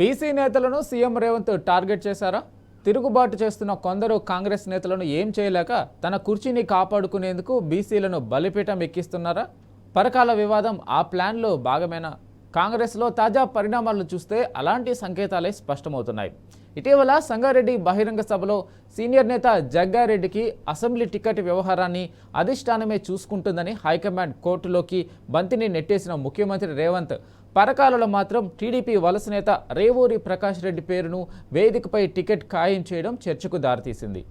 BC నేతలను CM Revanth target చేశారా? తిరుగుబాటు చేస్తున్న కొందరు కాంగ్రెస్ నేతలను ఏం చేయలేక తన కుర్చీని కాపాడుకునేందుకు బీసీలను బలిపీఠం ఎక్కిస్తున్నారా? పరకాల వివాదం ఆ ప్లాన్లో భాగమేనా? కాంగ్రెస్లో తాజా పరిణామాలను చూస్తే అలాంటి సంకేతాలే స్పష్టమవుతున్నాయి. ఇటీవల సంగారెడ్డి బహిరంగ సభలో సీనియర్ నేత జగ్గారెడ్డికి అసెంబ్లీ టికెట్ వ్యవహారాన్ని అధిష్టానమే చూసుకుంటుందని హైకమాండ్ కోర్టులోకి బంతిని నెట్టేసిన ముఖ్యమంత్రి రేవంత్ పరకాలలో మాత్రం టీడీపీ వలస నేత రేవూరి ప్రకాష్ రెడ్డి పేరును వేదికపై టికెట్ ఖాయం చేయడం చర్చకు దారితీసింది.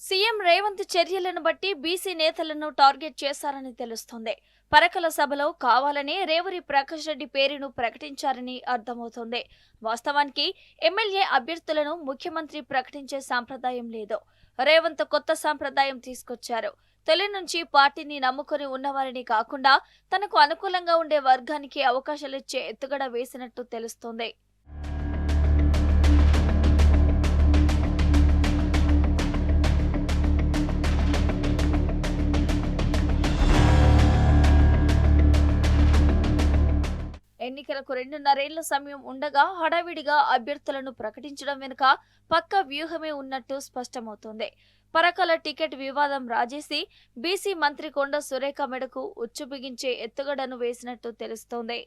సీఎం రేవంత్ చర్యలను బట్టి బీసీ నేతలను టార్గెట్ చేశారని తెలుస్తోంది. పరకల సభలో కావాలనే రేవూరి ప్రకాష్ రెడ్డి పేరును ప్రకటించారని అర్థమవుతోంది. వాస్తవానికి ఎమ్మెల్యే అభ్యర్థులను ముఖ్యమంత్రి ప్రకటించే సాంప్రదాయం లేదు. రేవంత్ కొత్త సాంప్రదాయం తీసుకొచ్చారు. తొలి నుంచి పార్టీని నమ్ముకొని ఉన్నవారిని కాకుండా తనకు అనుకూలంగా ఉండే వర్గానికి అవకాశాలిచ్చే ఎత్తుగడ వేసినట్టు తెలుస్తోంది. ఎన్నికలకు 2.5 ఏళ్ల సమయం ఉండగా హడావిడిగా అభ్యర్థులను ప్రకటించడం వెనుక పక్కా వ్యూహమే ఉన్నట్టు స్పష్టమవుతోంది. పరకాల టికెట్ వివాదం రాజేసి బీసీ మంత్రి కొండ సురేఖ మెడకు ఉచ్చు బిగించే ఎత్తుగడను వేసినట్టు తెలుస్తోంది.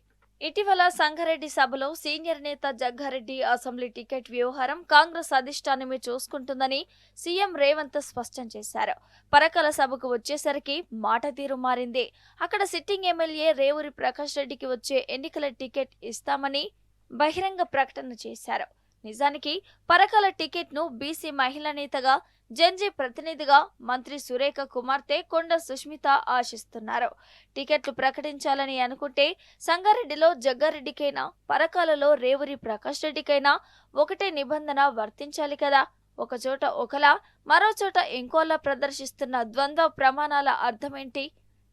ఇటీవల సంగారెడ్డి సభలో సీనియర్ నేత జగ్గారెడ్డి అసెంబ్లీ టికెట్ వ్యవహారం కాంగ్రెస్ అధిష్టానమే చూసుకుంటుందని సీఎం రేవంత్ స్పష్టం చేశారు. పరకాల సభకు వచ్చేసరికి మాట తీరు మారింది. అక్కడ సిట్టింగ్ ఎమ్మెల్యే రేవూరి ప్రకాష్ రెడ్డికి వచ్చే ఎన్నికల టికెట్ ఇస్తామని బహిరంగ ప్రకటన చేశారు. నిజానికి పరకాల టికెట్ ను బీసీ మహిళా నేతగా జెన్జీ ప్రతినిధిగా మంత్రి సురేఖ కుమార్తె కొండ సుష్మిత ఆశిస్తున్నారు. టికెట్లు ప్రకటించాలని అనుకుంటే సంగారెడ్డిలో జగ్గారెడ్డికైనా పరకాలలో రేవూరి ప్రకాష్ రెడ్డికైనా ఒకటే నిబంధన వర్తించాలి కదా. ఒకచోట ఒకలా మరోచోట ఇంకోలా ప్రదర్శిస్తున్న ద్వంద్వ ప్రమాణాల అర్థమేంటి?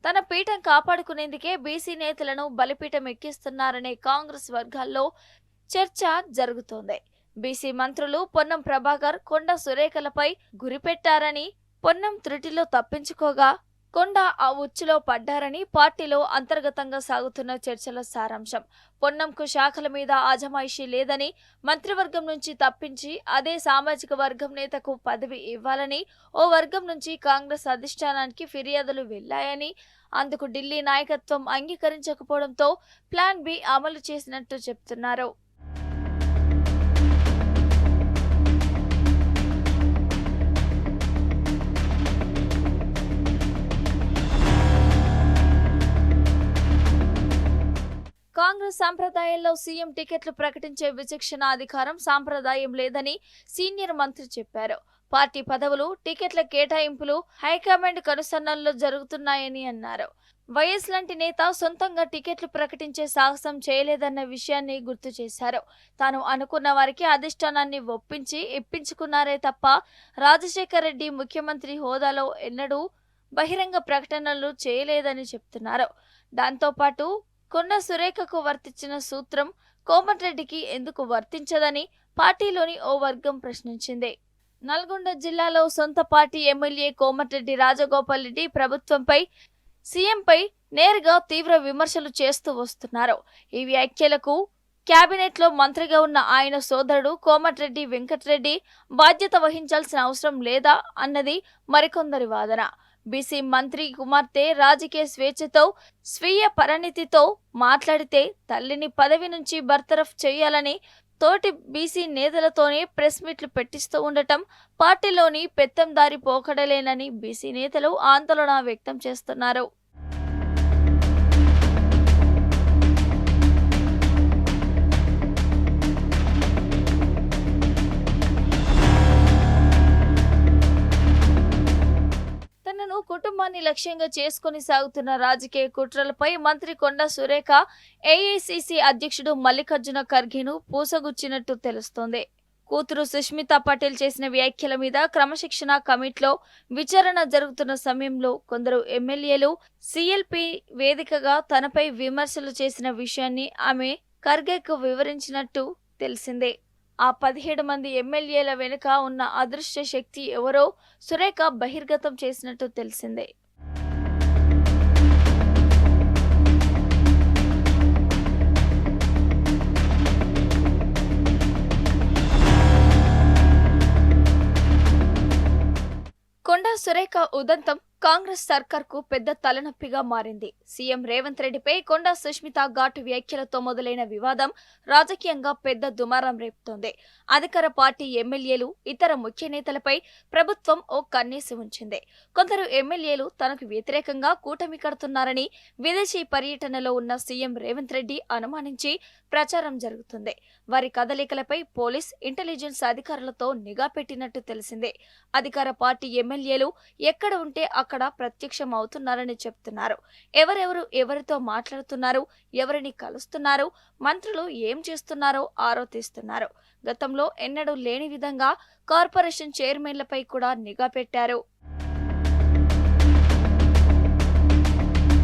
తన పీఠం కాపాడుకునేందుకే బీసీ నేతలను బలిపీఠం ఎక్కిస్తున్నారనే కాంగ్రెస్ వర్గాల్లో చర్చ జరుగుతోంది. బీసీ మంత్రులు పొన్నం ప్రభాకర్, కొండ సురేఖలపై గురిపెట్టారని, పొన్నం త్రుటిలో తప్పించుకోగా కొండ ఆ ఉచ్చులో పడ్డారని పార్టీలో అంతర్గతంగా సాగుతున్న చర్చల సారాంశం. పొన్నంకు శాఖల మీద ఆజమాయిషీ లేదని, మంత్రివర్గం నుంచి తప్పించి అదే సామాజిక వర్గం నేతకు పదవి ఇవ్వాలని ఓ వర్గం నుంచి కాంగ్రెస్ అధిష్టానానికి ఫిర్యాదులు వెళ్లాయని, అందుకు ఢిల్లీ నాయకత్వం అంగీకరించకపోవడంతో ప్లాన్ బి అమలు చేసినట్టు చెప్తున్నారు. కాంగ్రెస్ సంప్రదాయాల్లో సీఎం టికెట్లు ప్రకటించే విచక్షణ అధికారం సాంప్రదాయం లేదని సీనియర్ మంత్రి చెప్పారు. పార్టీ పదవులు, టికెట్ల కేటాయింపులు హైకమాండ్ కనుసన్నల్లో జరుగుతున్నాయని అన్నారు. వైఎస్ లాంటి నేత సొంతంగా టికెట్లు ప్రకటించే సాహసం చేయలేదన్న విషయాన్ని గుర్తు చేశారు. తాను అనుకున్న వారికి అధిష్టానాన్ని ఒప్పించి ఇప్పించుకున్నారే తప్ప రాజశేఖర్ రెడ్డి ముఖ్యమంత్రి హోదాలో ఎన్నడూ బహిరంగ ప్రకటనలు చేయలేదని చెప్తున్నారు. దాంతోపాటు కొండ సురేఖకు వర్తించిన సూత్రం కోమటిరెడ్డికి ఎందుకు వర్తించదని పార్టీలోని ఓ వర్గం ప్రశ్నించింది. నల్గొండ జిల్లాలో సొంత పార్టీ ఎమ్మెల్యే కోమటిరెడ్డి రాజగోపాల్ రెడ్డి ప్రభుత్వంపై, సీఎంపై నేరుగా తీవ్ర విమర్శలు చేస్తూ వస్తున్నారు. ఈ వ్యాఖ్యలకు కేబినెట్ లో మంత్రిగా ఉన్న ఆయన సోదరుడు కోమటిరెడ్డి వెంకటరెడ్డి బాధ్యత వహించాల్సిన అవసరం లేదా అన్నది మరికొందరి వాదన. బీసీ మంత్రి కుమార్తె రాజకీయ స్వేచ్ఛతో, స్వీయ పరిణితితో మాట్లాడితే తల్లిని పదవి నుంచి బర్తరఫ్ చేయాలని తోటి బీసీ నేతలతోనే ప్రెస్ మీట్లు పెట్టిస్తూ ఉండటం పార్టీలోని పెత్తందారి పోకడలేనని బీసీ నేతలు ఆందోళన వ్యక్తం చేస్తున్నారు. కుటుంబాన్ని లక్ష్యంగా చేసుకుని సాగుతున్న రాజకీయ కుట్రలపై మంత్రి కొండ సురేఖ ఏఐసీసీ అధ్యక్షుడు మల్లికార్జున ఖర్గేను పూసగుచ్చినట్టు తెలుస్తోంది. కూతురు సుష్మితా పటేల్ చేసిన వ్యాఖ్యల మీద క్రమశిక్షణ కమిటీలో విచారణ జరుగుతున్న సమయంలో కొందరు ఎమ్మెల్యేలు సీఎల్పీ వేదికగా తనపై విమర్శలు చేసిన విషయాన్ని ఆమె ఖర్గేకు వివరించినట్టు తెలిసిందే. ఆ 17 మంది ఎమ్మెల్యేల వెనుక ఉన్న అదృశ్య శక్తి ఎవరో సురేఖ బహిర్గతం చేసినట్టు తెలిసిందే. కొండా సురేఖ ఉదంతం కాంగ్రెస్ సర్కార్కు పెద్ద తలనొప్పిగా మారింది. సీఎం రేవంత్ రెడ్డిపై కొండా సుష్మిత ఘాటు వ్యాఖ్యలతో మొదలైన వివాదం రాజకీయంగా పెద్ద దుమారం రేపుతోంది. అధికార పార్టీ ఎమ్మెల్యేలు, ఇతర ముఖ్య నేతలపై ప్రభుత్వం ఓ కన్నేసి ఉంచింది. కొందరు ఎమ్మెల్యేలు తనకు వ్యతిరేకంగా కూటమి కడుతున్నారని విదేశీ పర్యటనలో ఉన్న సీఎం రేవంత్ రెడ్డి అనుమానించి ప్రచారం జరుగుతుంది. వారి కదలికలపై పోలీస్, ఇంటెలిజెన్స్ అధికారులతో నిఘా పెట్టినట్టు తెలిసింది. అధికార పార్టీ ఎమ్మెల్యేలు ఎక్కడ ఉంటే అక్కడ ప్రత్యక్షం అవుతున్నారని చెప్తున్నారు. ఎవరెవరు ఎవరితో మాట్లాడుతున్నారు, ఎవరిని కలుస్తున్నారు, మంత్రులు ఏం చేస్తున్నారో ఆరో తీస్తున్నారు. గతంలో ఎన్నడూ లేని విధంగా కార్పొరేషన్ చైర్మన్లపై కూడా నిఘా పెట్టారు.